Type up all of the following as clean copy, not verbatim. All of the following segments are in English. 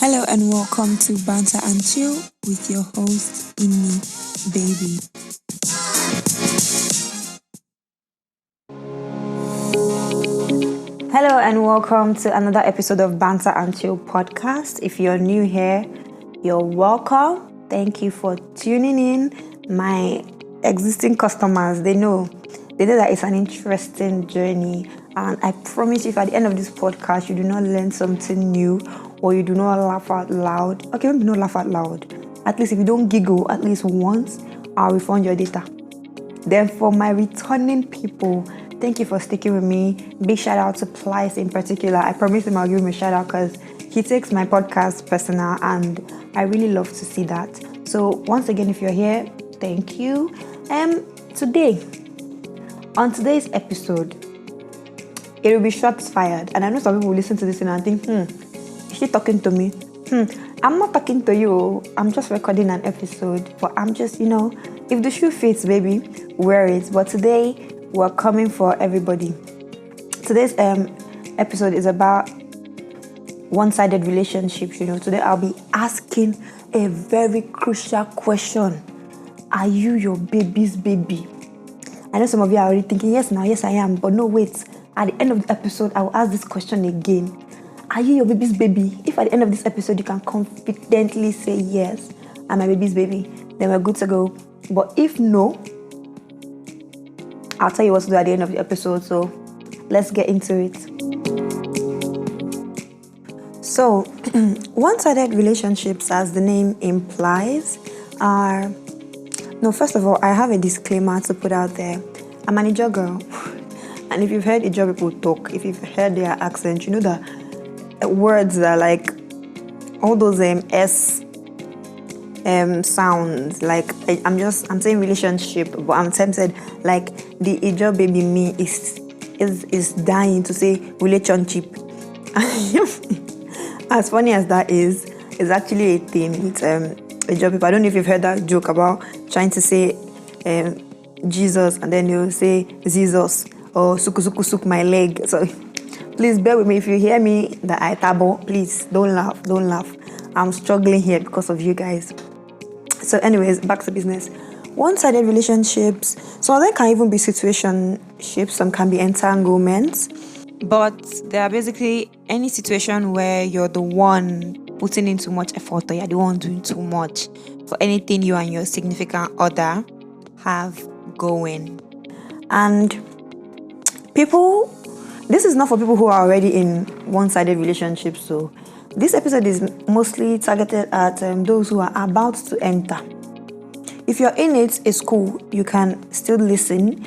Hello and welcome to Banter and Chill with your host, Inni Baby. Hello and welcome to another episode of Banter and Chill podcast. If you're new here, you're welcome. Thank you for tuning in. My existing customers, they know that it's an interesting journey. And I promise you, if at the end of this podcast, you do not learn something new or you do not laugh out loud. Okay, maybe not laugh out loud. At least if you don't giggle at least once, I'll refund your data. Then for my returning people, thank you for sticking with me. Big shout out to Plies in particular. I promise him I'll give him a shout out because he takes my podcast personal and I really love to see that. So once again, if you're here, thank you. On today's episode, it will be shots fired. And I know some people will listen to this and think, is she talking to me? I'm not talking to you. I'm just recording an episode. But I'm just, if the shoe fits, baby, wear it. But today, we're coming for everybody. Today's episode is about one-sided relationships. Today I'll be asking a very crucial question. Are you your baby's baby? I know some of you are already thinking, yes, I am. But no, wait. At the end of the episode, I will ask this question again. Are you your baby's baby? If at the end of this episode, you can confidently say, yes, I'm my baby's baby, then we're good to go. But if no, I'll tell you what to do at the end of the episode. So let's get into it. So, one-sided relationships, as the name implies, are... No, first of all, I have a disclaimer to put out there. I'm an Ijaw girl. And if you've heard Ijaw people talk, if you've heard their accent, you know that words are like all those S sounds. Like I'm saying relationship, but I'm tempted like the Ijaw baby me is dying to say relationship. As funny as that is, it's actually a thing with Ijaw people. I don't know if you've heard that joke about trying to say Jesus and then you say Jesus or suku my leg. So please bear with me if you hear me that I tabo. Please don't laugh. I'm struggling here because of you guys. So anyways, back to business. One-sided relationships, some of them can even be situationships, some can be entanglements. But they are basically any situation where you're the one putting in too much effort or you're the one doing too much for anything you and your significant other have going. And this is not for people who are already in one-sided relationships. So this episode is mostly targeted at those who are about to enter. If you're in it's cool. You can still listen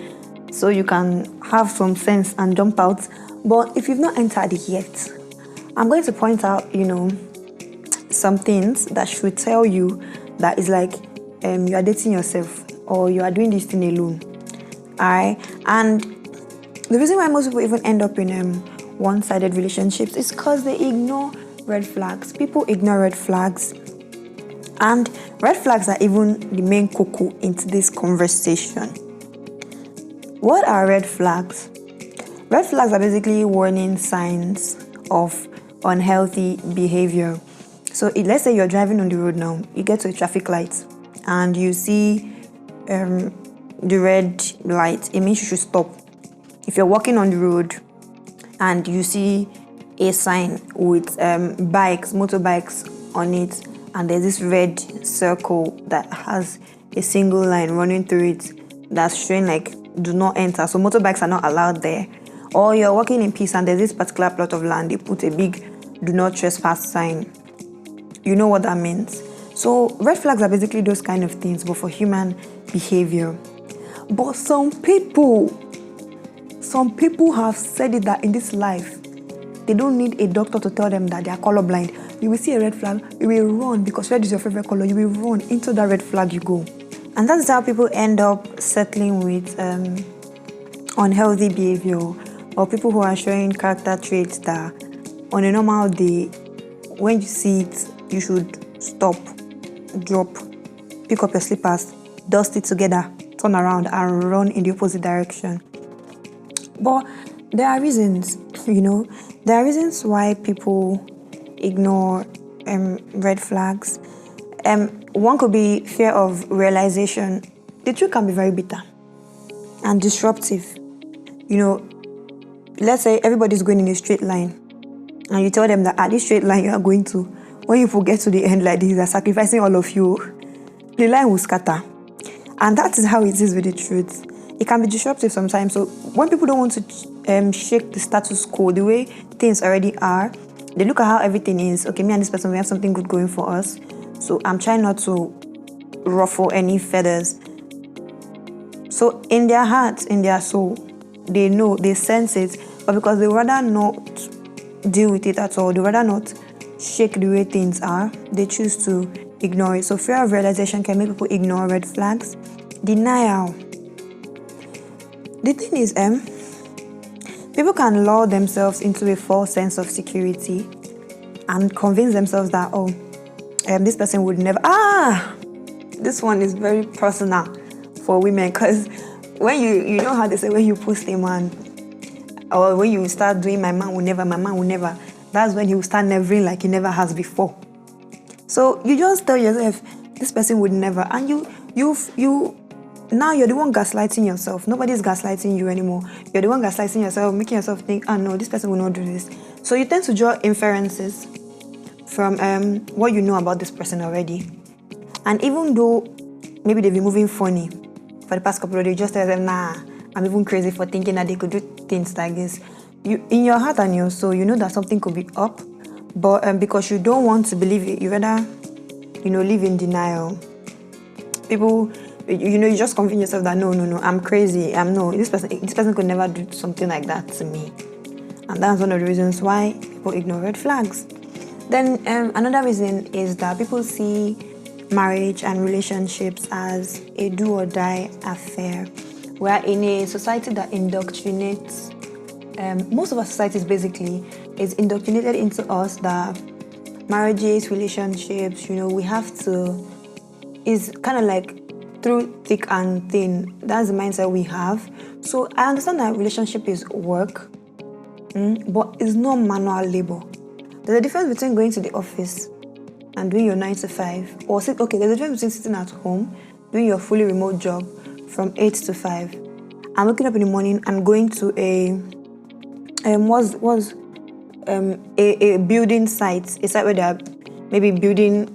so you can have some sense and jump out. But if you've not entered it yet, I'm going to point out, some things that should tell you that it's like you are dating yourself or you are doing this thing alone. Alright? And the reason why most people even end up in one-sided relationships is because they ignore red flags. People ignore red flags. And red flags are even the main cocoa into this conversation. What are red flags? Red flags are basically warning signs of unhealthy behavior. So let's say you're driving on the road now. You get to a traffic light and you see the red light. It means you should stop. If you're walking on the road and you see a sign with motorbikes on it, and there's this red circle that has a single line running through it that's showing like do not enter, so motorbikes are not allowed there. Or you're walking in peace and there's this particular plot of land, they put a big do not trespass sign. You know what that means. So red flags are basically those kind of things, but for human behavior. But some people have said it that in this life, they don't need a doctor to tell them that they are colorblind. You will see a red flag, you will run because red is your favorite color. You will run into that red flag, you go. And that's how people end up settling with unhealthy behavior, or people who are showing character traits that on a normal day, when you see it, you should stop, drop, pick up your slippers, dust it together, turn around and run in the opposite direction. But there are reasons, there are reasons why people ignore red flags. One could be fear of realization. The truth can be very bitter and disruptive. Let's say everybody's going in a straight line, and you tell them that at this straight line you are going to, when you get to the end like this, you are sacrificing all of you, the line will scatter. And that is how it is with the truth. It can be disruptive sometimes. So when people don't want to shake the status quo, the way things already are, they look at how everything is. Okay, me and this person, we have something good going for us. So I'm trying not to ruffle any feathers. So in their heart, in their soul, they know, they sense it. But because they rather not deal with it at all, they rather not shake the way things are, they choose to ignore it. So fear of realization can make people ignore red flags. Denial. The thing is, people can lull themselves into a false sense of security and convince themselves that, this person would never. This one is very personal for women, because when you know how they say, when you post a man, or when you start doing my man will never, that's when he will start nevering like he never has before. So you just tell yourself, this person would never, and you now you're the one gaslighting yourself. Nobody's gaslighting you anymore. You're the one gaslighting yourself, making yourself think, no, this person will not do this. So you tend to draw inferences from what you know about this person already. And even though maybe they've been moving funny for the past couple of days, just tell them, I'm even crazy for thinking that they could do things like this. You, in your heart and your soul, you know that something could be up, but because you don't want to believe it, you rather, live in denial. People, you just convince yourself that no, I'm crazy. This person could never do something like that to me. And that's one of the reasons why people ignore red flags. Then another reason is that people see marriage and relationships as a do or die affair. We are in a society that indoctrinates, most of our societies basically is indoctrinated into us that marriages, relationships, we have to, is kind of like through thick and thin. That's the mindset we have. So I understand that relationship is work, but it's not manual labor. There's a difference between going to the office and doing your 9 to 5. There's a difference between sitting at home, doing your fully remote job from 8 to 5, and waking up in the morning and going to a building site, a site where they are maybe building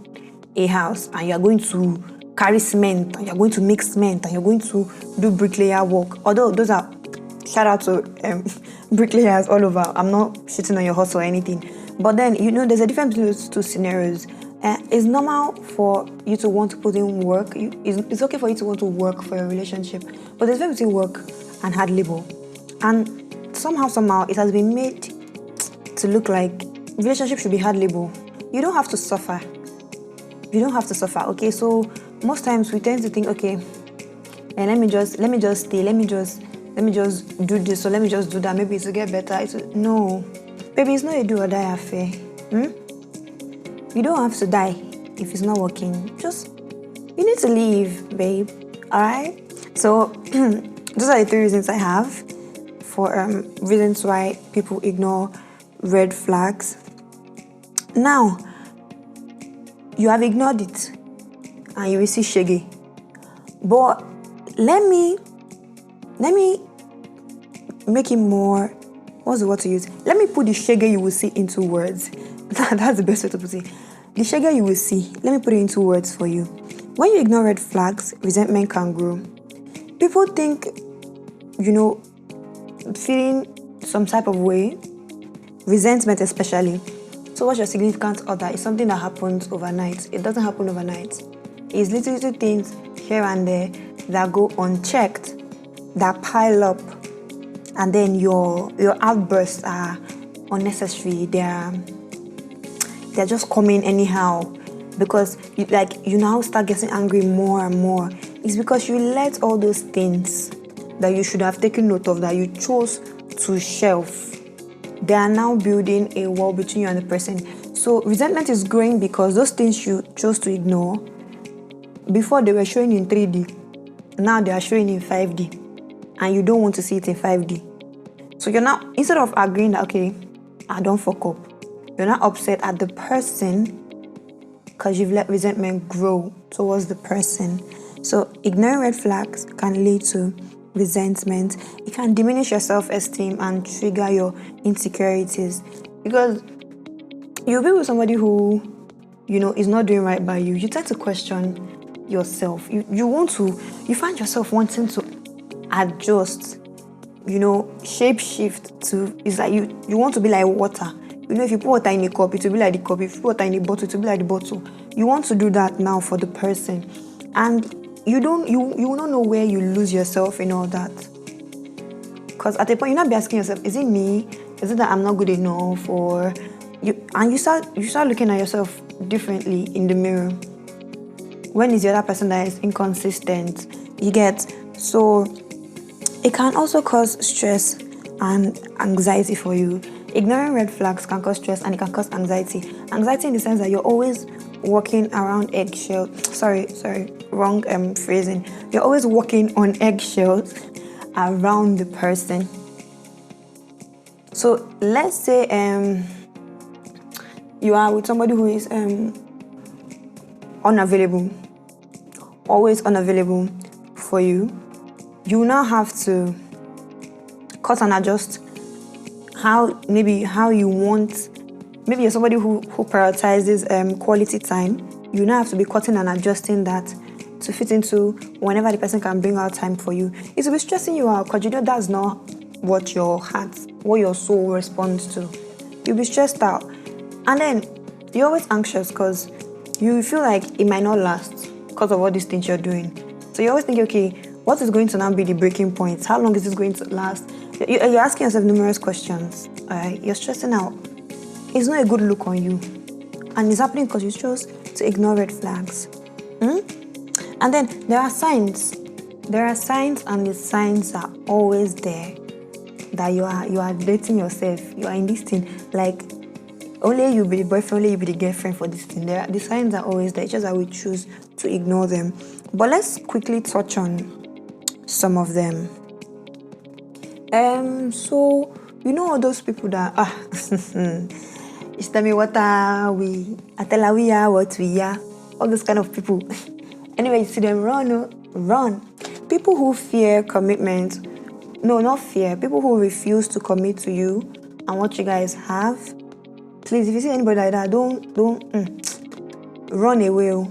a house, and you are going to carry cement, and you're going to make cement, and you're going to do bricklayer work. Although those are, shout out to bricklayers all over. I'm not shitting on your hustle or anything. But then, there's a difference between those two scenarios. It's normal for you to want to put in work. It's okay for you to want to work for your relationship. But there's a difference between work and hard labor. And somehow, it has been made to look like relationship should be hard labor. You don't have to suffer. Okay? So most times we tend to think, okay, and let me just stay, let me just do this, or let me just do that, maybe it will get better. No, baby, it's not a do or die affair. You don't have to die if it's not working. You need to leave, babe. Alright? So those are the 3 reasons I have for reasons why people ignore red flags. Now, you have ignored it and you will see shege. But let me make it more, what's the word to use? Let me put the shege you will see into words. That's the best way to put it. The shege you will see, let me put it into words for you. When you ignore red flags, resentment can grow. People think, feeling some type of way, resentment especially, towards your significant other is something that happens overnight. It doesn't happen overnight. It's little things here and there that go unchecked, that pile up, and then your outbursts are unnecessary. They're just coming anyhow, because you now start getting angry more and more. It's because you let all those things that you should have taken note of, that you chose to shelf, they are now building a wall between you and the person. So resentment is growing because those things you chose to ignore, before they were showing in 3D, now they are showing in 5D, and you don't want to see it in 5D. So you're now, instead of agreeing that, okay, I don't fuck up, you're not upset at the person because you've let resentment grow towards the person. So ignoring red flags can lead to resentment. It can diminish your self-esteem and trigger your insecurities, because you'll be with somebody who, is not doing right by you. You tend to question yourself. You find yourself wanting to adjust, shape shift to, it's like you want to be like water. If you put water in a cup, it will be like the cup. If you put water in a bottle, it will be like the bottle. You want to do that now for the person. And you will not know where you lose yourself in all that. Because at a point, you'll not be asking yourself, is it me? Is it that I'm not good enough? Or you start looking at yourself differently in the mirror. When is the other person that is inconsistent? You get? So it can also cause stress and anxiety for you. Ignoring red flags can cause stress and it can cause anxiety. Anxiety in the sense that you're always walking around eggshells. Sorry, wrong phrasing. You're always walking on eggshells around the person. So let's say you are with somebody who is unavailable, always unavailable for you. You now have to cut and adjust how you want. Maybe you're somebody who prioritizes quality time. You now have to be cutting and adjusting that to fit into whenever the person can bring out time for you. It will be stressing you out because that's not what your soul responds to. You'll be stressed out. And then you're always anxious because you feel like it might not last because of all these things you're doing. So you're always thinking, okay, what is going to now be the breaking point? How long is this going to last? You're asking yourself numerous questions. Alright, you're stressing out. It's not a good look on you. And it's happening because you chose to ignore red flags. And then there are signs. There are signs, and the signs are always there that you are dating yourself. You are in this thing. Like, only you be the boyfriend, only you be the girlfriend for this thing. The signs are always there. It's just that we choose to ignore them. But let's quickly touch on some of them. So all those people that tell me what are we? I tell her we are what we are. All those kind of people. Anyway, you see them run. People who fear commitment. No, not fear. People who refuse to commit to you and what you guys have. Please, if you see anybody like that, don't run away.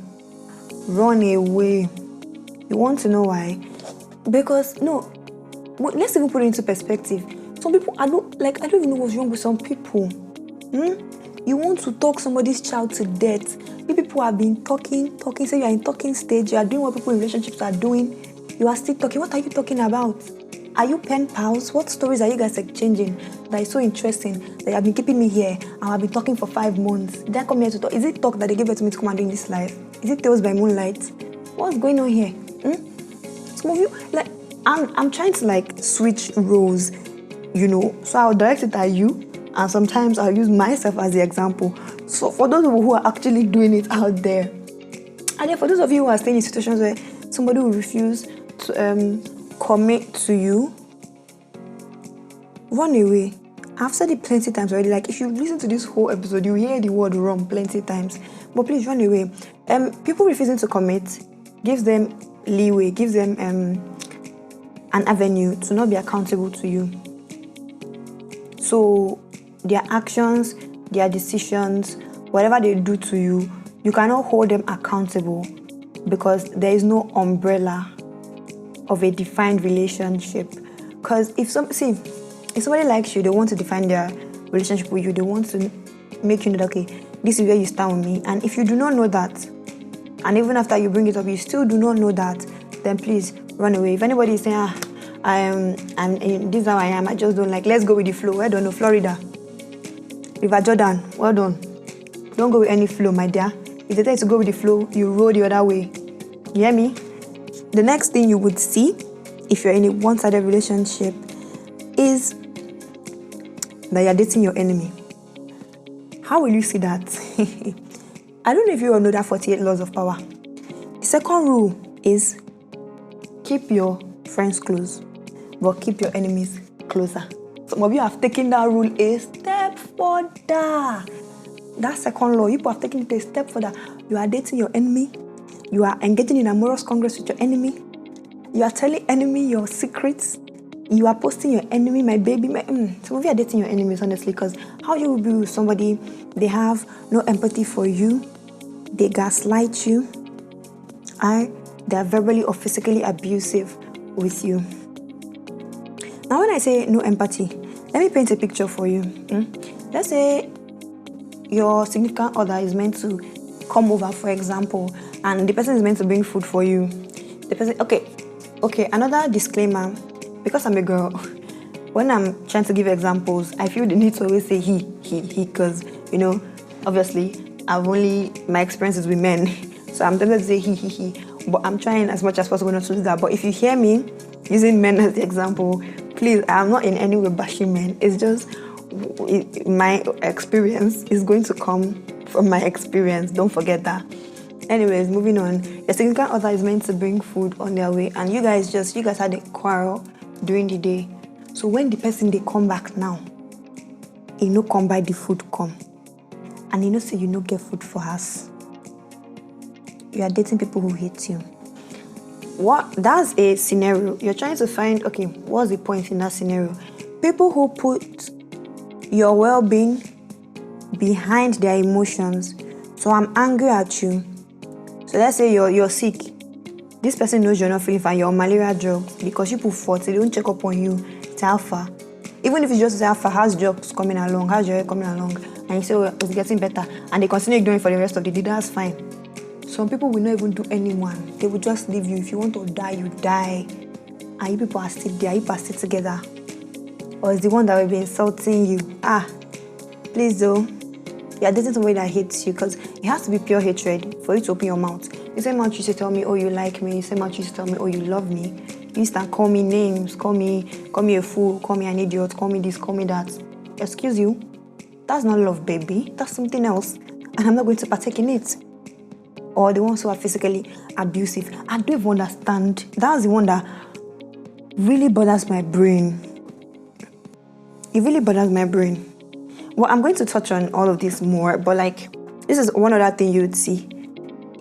Run away. You want to know why? Because let's even put it into perspective. Some people, I don't even know what's wrong with some people. You want to talk somebody's child to death. You people have been talking, say you are in talking stage, you are doing what people in relationships are doing. You are still talking. What are you talking about? Are you pen pals? What stories are you guys exchanging that is so interesting that you have been keeping me here and I've been talking for 5 months? Did I come here to talk? Is it talk that they gave it to me to come and do in this life? Is it Tales by Moonlight? What's going on here? Some of you, I'm trying to switch roles, so I'll direct it at you, and sometimes I'll use myself as the example. So for those people who are actually doing it out there, and then for those of you who are staying in situations where somebody will refuse to commit to you, run away. I've said it plenty times already. If you listen to this whole episode, you hear the word run plenty times. But please run away. People refusing to commit gives them leeway, gives them an avenue to not be accountable to you. So their actions, their decisions, whatever they do to you, you cannot hold them accountable because there is no umbrella of a defined relationship. Because if somebody likes you, they want to define their relationship with you. They want to make you know that, okay, this is where you stand with me. And if you do not know that, and even after you bring it up, you still do not know that, then please run away. If anybody is saying, this is how I am, I just don't like, let's go with the flow. I don't know, Florida, River Jordan, well done. Don't go with any flow, my dear. If they tell you to go with the flow, you roll the other way. You hear me? The next thing you would see if you're in a one-sided relationship is that you're dating your enemy. How will you see that? I don't know if you all know that 48 laws of power. The second rule is keep your friends close, but keep your enemies closer. Some of you have taken that rule a step further. that second law, you people have taken it a step further. You are dating your enemy. You are engaging in amorous congress with your enemy. You are telling enemy your secrets. You are posting your enemy, my baby. Some of you are dating your enemies, honestly, because how you will be with somebody, they have no empathy for you, they gaslight you, they are verbally or physically abusive with you. Now, when I say no empathy, let me paint a picture for you. Let's say your significant other is meant to come over, for example, and the person is meant to bring food for you. The person, okay, another disclaimer, because I'm a girl, when I'm trying to give examples, I feel the need to always say he, because, obviously, my experience is with men, so I'm tempted to say he, but I'm trying as much as possible not to do that. But if you hear me using men as the example, please, I'm not in any way bashing men. It's just my experience is going to come from my experience. Don't forget that. Anyways, moving on. Your significant other is meant to bring food on their way, and you guys had a quarrel during the day. So when the person they come back now, come buy the food come, and say you no get food for us. You are dating people who hate you. That's a scenario. You're trying to find, what's the point in that scenario? People who put your well-being behind their emotions. So I'm angry at you. So let's say you're sick. This person knows you're not feeling fine. You're on malaria drugs because you put 40. They don't check up on you. It's alpha. Even if it's just alpha, how's jobs coming along? How's your head coming along? And you say, it's getting better. And they continue ignoring for the rest of the day. That's fine. Some people will not even do anyone. They will just leave you. If you want to die, you die. And you people are still there. You people are still together. Or it's the one that will be insulting you. Please though. You are dating somebody that hates you, because it has to be pure hatred for you to open your mouth. You say much used to tell me, oh, you like me. You say much used to tell me, oh, you love me. You used to call me names, call me a fool, call me an idiot, call me this, call me that. Excuse you? That's not love, baby. That's something else. And I'm not going to partake in it. Or the ones who are physically abusive. I don't even understand. That's the one that really bothers my brain. It really bothers my brain. Well, I'm going to touch on all of this more, but this is one other thing you would see.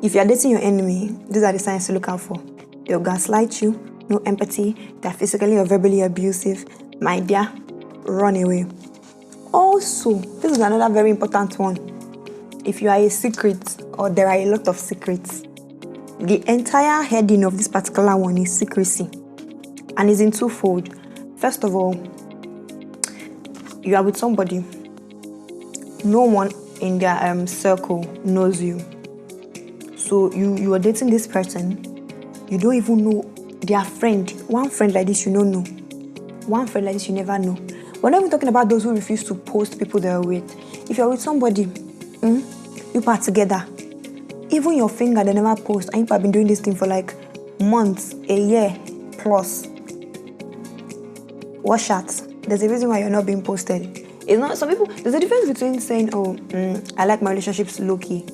If you're dating your enemy, these are the signs to look out for. They'll gaslight you, no empathy, they're physically or verbally abusive. My dear, run away. Also, this is another very important one. If you are a secret, or there are a lot of secrets, the entire heading of this particular one is secrecy. And it's in twofold. First of all, you are with somebody. No one in their circle knows you. So you are dating this person. You don't even know their friend. One friend like this you don't know. One friend like this you never know. We're not even talking about those who refuse to post people they're with. If you're with somebody, you part together. Even your finger, they never post. And you have been doing this thing for months, a year plus. Watch out. There's a reason why you're not being posted. It's not some people. There's a difference between saying, I like my relationships low-key,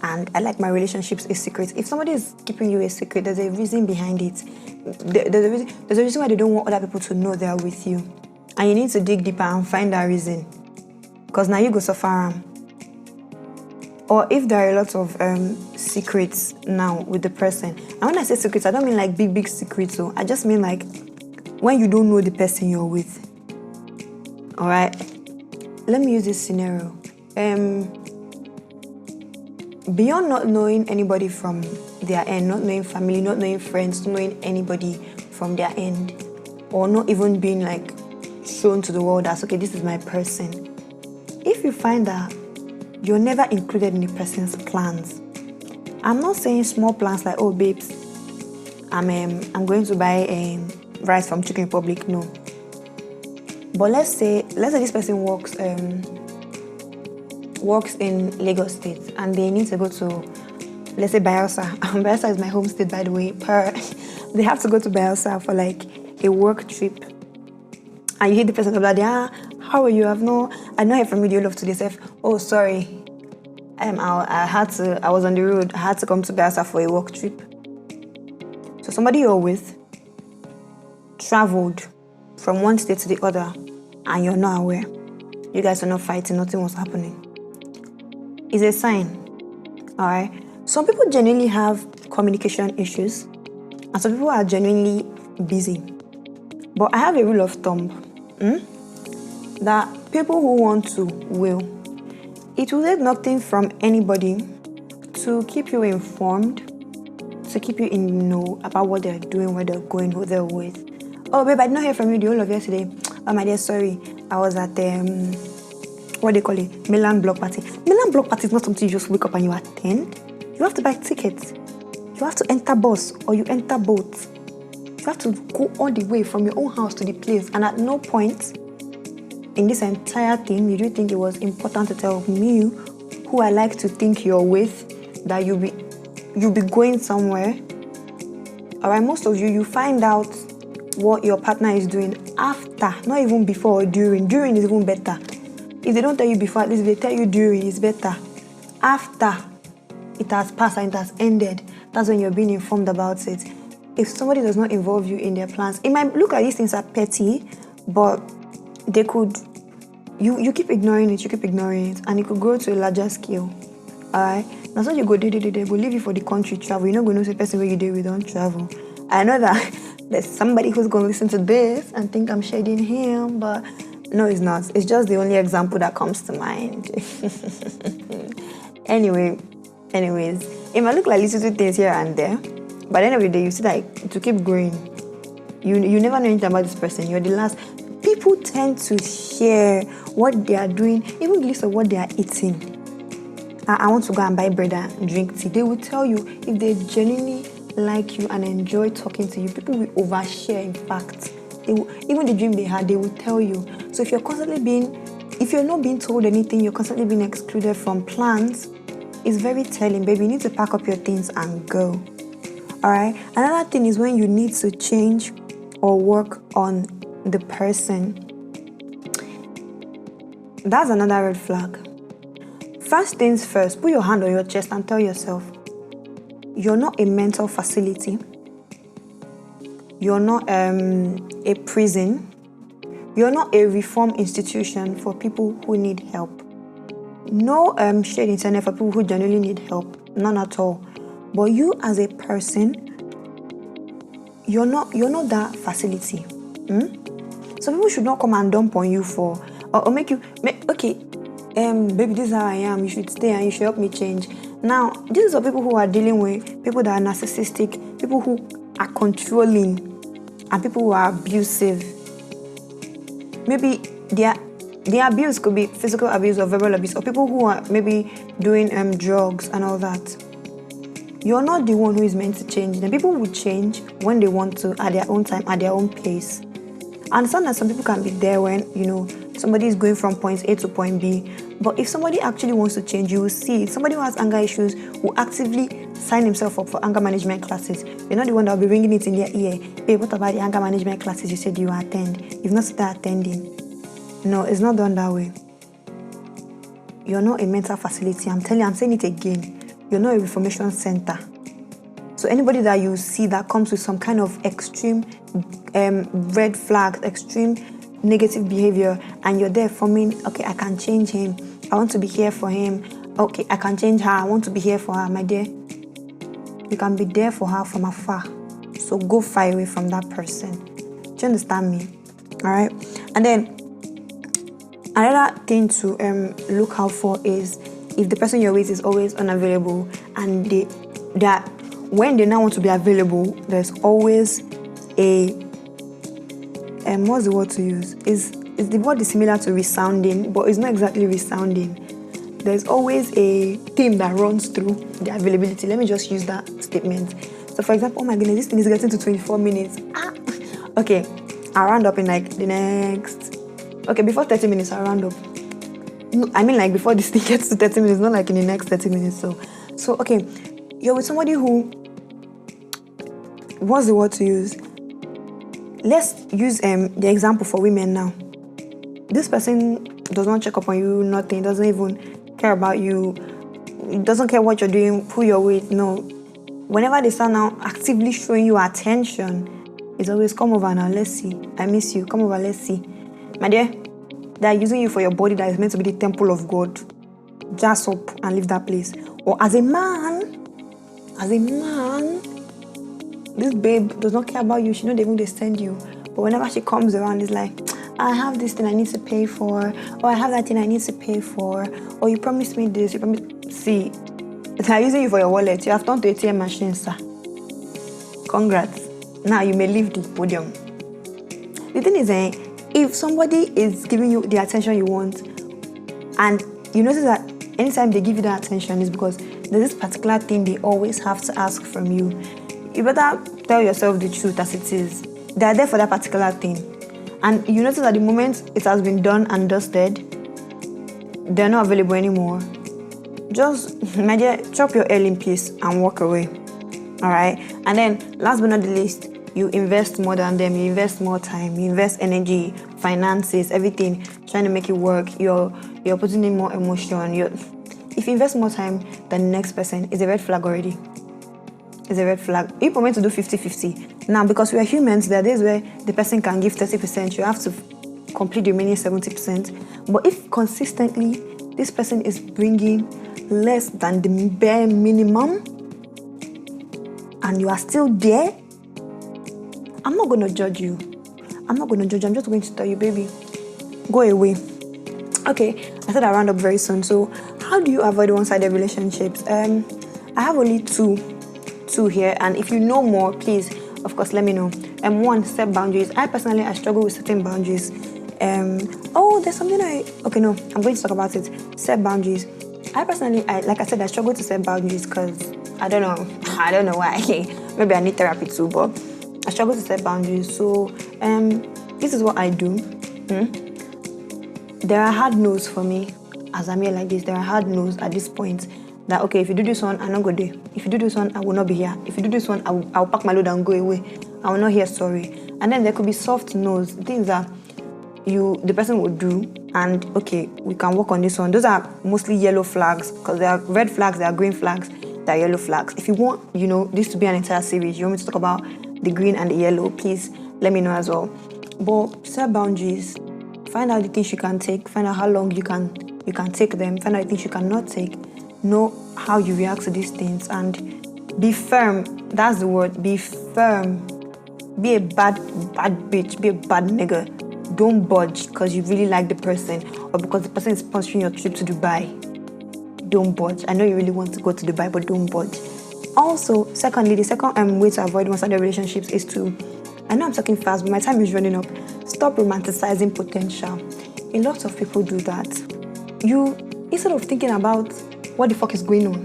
and I like my relationships a secret. If somebody is keeping you a secret, there's a reason behind it. There's a reason why they don't want other people to know they're with you. And you need to dig deeper and find that reason. Because now you go suffer. Or if there are a lot of secrets now with the person. And when I say secrets, I don't mean big secrets. So I just mean when you don't know the person you're with. Alright? Let me use this scenario. Beyond not knowing anybody from their end, not knowing family, not knowing friends, not knowing anybody from their end, or not even being shown to the world as, okay, this is my person. If you find that you're never included in the person's plans, I'm not saying small plans like, oh babes, I'm going to buy rice from Chicken Republic, no. But let's say this person works in Lagos State and they need to go to, let's say, Bayelsa. Bayelsa is my home state, by the way. They have to go to Bayelsa for a work trip. And you hear the person about there, how are you? I know hear from you, do you love today? Say, oh, sorry. I was on the road. I had to come to Bayelsa for a work trip. So somebody you're with traveled from one state to the other and you're not aware. You guys are not fighting, nothing was happening. is a sign. All right. Some people genuinely have communication issues, and some people are genuinely busy. But I have a rule of thumb that people who want to will. It will take nothing from anybody to keep you informed, to keep you in the know about what they're doing, where they're going, who they're with. Oh, babe, I did not hear from you the whole of yesterday. Oh, my dear, sorry. I was at what do you call it? Milan block party. Milan block party is not something you just wake up and you attend. You have to buy tickets. You have to enter bus or you enter boat. You have to go all the way from your own house to the place. And at no point in this entire thing did you think it was important to tell me, who I like to think you're with, that you'll be going somewhere. All right, most of you find out what your partner is doing after, not even before or during. During is even better. If they don't tell you before, at least if they tell you during, it's better. After it has passed and it has ended, that's when you're being informed about it. If somebody does not involve you in their plans, it might look like these things are petty, but they could, you keep ignoring it, and it could grow to a larger scale. Alright? Now so you go, they go leave you for the country travel. You're not going to say person where you do, we don't travel. I know that there's somebody who's going to listen to this and think I'm shading him, but no, it's not. It's just the only example that comes to mind. Anyways, it might look like little things here and there, but at the end of the day, you see that to keep growing, you never know anything about this person. You're the last. People tend to share what they are doing, even the list of what they are eating. I want to go and buy bread and drink tea. They will tell you if they genuinely like you and enjoy talking to you. People will overshare, in fact. Even the dream they had, they will tell you. So if you're not being told anything, you're constantly being excluded from plans, it's very telling, baby. You need to pack up your things and go. All right? Another thing is when you need to change or work on the person. That's another red flag. First things first, put your hand on your chest and tell yourself, you're not a mental facility. You're not a prison. You're not a reform institution for people who need help. No shade internet for people who genuinely need help. None at all. But you as a person, you're not that facility. So people should not come and dump on you for or make okay, baby, this is how I am. You should stay and you should help me change. Now, this is for people who are dealing with people that are narcissistic, people who are controlling, and people who are abusive. Maybe their abuse could be physical abuse or verbal abuse, or people who are maybe doing drugs and all that. You're not the one who is meant to change them. People will change when they want to, at their own time, at their own pace. I understand that some people can be there when, somebody is going from point A to point B. But if somebody actually wants to change, you will see it. Somebody who has anger issues will actively sign himself up for anger management classes. You're not the one that will be ringing it in their ear. Hey, what about the anger management classes you said you attend? You've not started attending. No, it's not done that way. You're not a mental facility. I'm saying it again. You're not a reformation center. So anybody that you see that comes with some kind of extreme red flag, extreme negative behavior, and you're there forming, okay, I can change him. I want to be here for him. Okay, I can change her. I want to be here for her, my dear. You can be there for her from afar. So go far away from that person. Do you understand me? All right. And then another thing to look out for is if the person you're with is always unavailable, and that when they now want to be available, there's always a what's the word to use? Is the word is similar to resounding, but it's not exactly resounding. There's always a theme that runs through the availability. Let me just use that statement. So for example, oh my goodness, this thing is getting to 24 minutes. Okay, I'll round up in like the next. Okay, before 30 minutes, I'll round up. No, I mean like before this thing gets to 30 minutes, not like in the next 30 minutes. So okay, you're with somebody who, what's the word to use? Let's use the example for women now. This person does not check up on you, nothing, doesn't even care about you, doesn't care what you're doing, who you're with, no. Whenever they start now actively showing you attention, it's always come over now, let's see. I miss you, come over, let's see. My dear, they're using you for your body that is meant to be the temple of God. jazz up and leave that place. Or as a man, this babe does not care about you. She not even they send you. But whenever she comes around, it's like, I have this thing I need to pay for, or I have that thing I need to pay for, or you promised me this, you promised. See, they're using you for your wallet. You have turned to ATM machine, sir. Congrats. Now you may leave the podium. The thing is, if somebody is giving you the attention you want, and you notice that anytime they give you that attention, is because there's this particular thing they always have to ask from you. You better tell yourself the truth as it is. They are there for that particular thing. And you notice that the moment it has been done and dusted, they're not available anymore. Just, my dear, chop your L in peace and walk away. Alright? And then, last but not the least, you invest more than them. You invest more time. You invest energy, finances, everything, trying to make it work. You're putting in more emotion. If you invest more time than the next person, it's a red flag already. It's a red flag. If we're meant to do 50-50. Now, because we are humans, there are days where the person can give 30%. You have to complete the remaining 70%. But if consistently this person is bringing less than the bare minimum and you are still there, I'm not going to judge you. I'm not going to judge you. I'm just going to tell you, baby, go away. Okay, I said I'll round up very soon. So how do you avoid one-sided relationships? I have only two here, and if you know more, please, of course, let me know. One, set boundaries. I struggle with setting boundaries. There's something I'm going to talk about it. Set boundaries. Like I said, I struggle to set boundaries because I don't know why. Maybe I need therapy too, but I struggle to set boundaries. So this is what I do. There are hard no's for me. As I'm here like this, there are hard no's at this point. That, okay, if you do this one, I'll not go there. If you do this one, I will not be here. If you do this one, I'll pack my load and go away. I will not hear sorry. And then there could be soft no's, things that the person will do, and okay, we can work on this one. Those are mostly yellow flags, because there are red flags, there are green flags, there are yellow flags. If you want, this to be an entire series, you want me to talk about the green and the yellow, please let me know as well. But set boundaries. Find out the things you can take. Find out how long you can take them. Find out the things you cannot take. Know how you react to these things and be firm. That's the word. Be firm. Be a bad bitch. Be a bad nigga. Don't budge because you really like the person or because the person is sponsoring your trip to Dubai. Don't budge. I know you really want to go to Dubai, but don't budge. Also, secondly, the second way to avoid one-sided relationships is to, I know I'm talking fast, but my time is running up. Stop romanticizing potential. A lot of people do that. Instead of thinking about what the fuck is going on,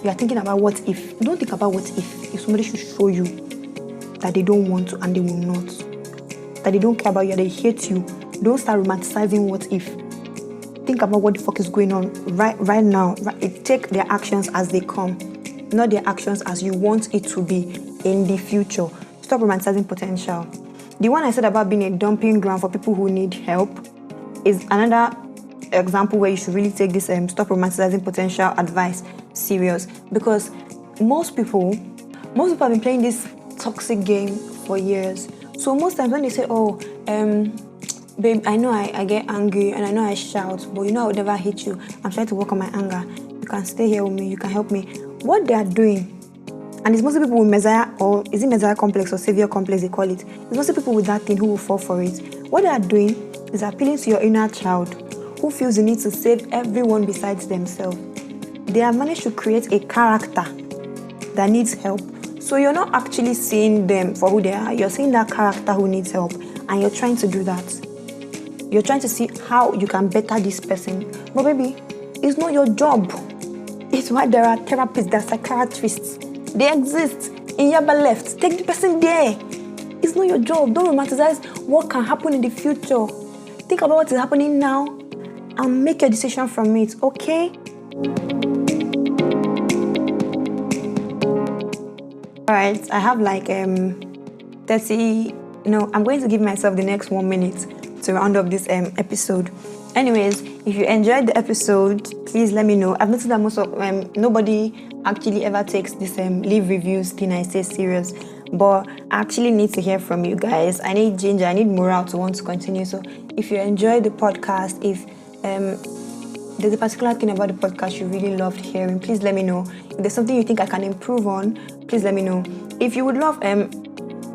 you are thinking about what if. Don't think about what if somebody should show you that they don't want to and they will not. That they don't care about you, they hate you. Don't start romanticizing what if. Think about what the fuck is going on right now. Take their actions as they come, not their actions as you want it to be in the future. Stop romanticizing potential. The one I said about being a dumping ground for people who need help is another example where you should really take this stop romanticizing potential advice serious, because most people have been playing this toxic game for years. So most times when they say, babe, I know I get angry and I know I shout, but I would never hit you. I'm trying to work on my anger. You can stay here with me. You can help me. What they are doing, and it's mostly people with Messiah, or is it Messiah complex or Savior complex they call it? It's mostly people with that thing who will fall for it. What they are doing is appealing to your inner child who feels the need to save everyone besides themselves. They have managed to create a character that needs help. So you're not actually seeing them for who they are. You're seeing that character who needs help, and you're trying to do that. You're trying to see how you can better this person. But baby, it's not your job. It's why there are therapists, there are psychiatrists. They exist in Yaba left. Take the person there. It's not your job. Don't romanticize what can happen in the future. Think about what is happening now and make your decision from it, okay? Alright, I have like 30. I'm going to give myself the next 1 minute to round up this episode. Anyways, if you enjoyed the episode, please let me know. I've noticed that most of nobody actually ever takes this leave reviews thing I say serious, but I actually need to hear from you guys. I need ginger, I need morale to want to continue. So if you enjoyed the podcast, if there's a particular thing about the podcast you really loved hearing, please let me know. If there's something you think I can improve on, please let me know. If you would love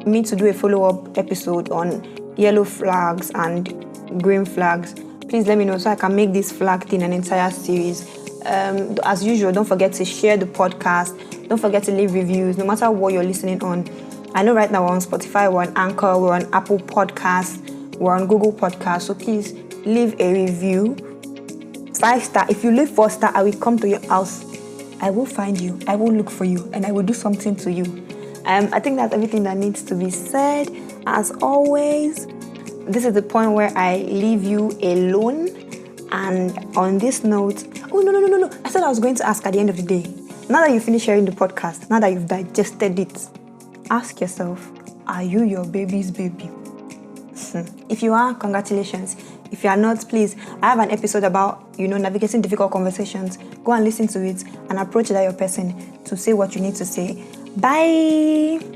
me to do a follow-up episode on yellow flags and green flags, please let me know so I can make this flag thing an entire series. As usual, don't forget to share the podcast. Don't forget to leave reviews, no matter what you're listening on. I know right now we're on Spotify, we're on Anchor, we're on Apple Podcasts, we're on Google Podcasts. So please leave a review. 5-star. If you leave 4-star, I will come to your house. I will find you. I will look for you, and I will do something to you. I think that's everything that needs to be said. As always, this is the point where I leave you alone. And on this note, no. I said I was going to ask at the end of the day. Now that you finish hearing the podcast, now that you've digested it, ask yourself, are you your baby's baby? If you are, congratulations. If you are not, please, I have an episode about, navigating difficult conversations. Go and listen to it and approach that your person to say what you need to say. Bye.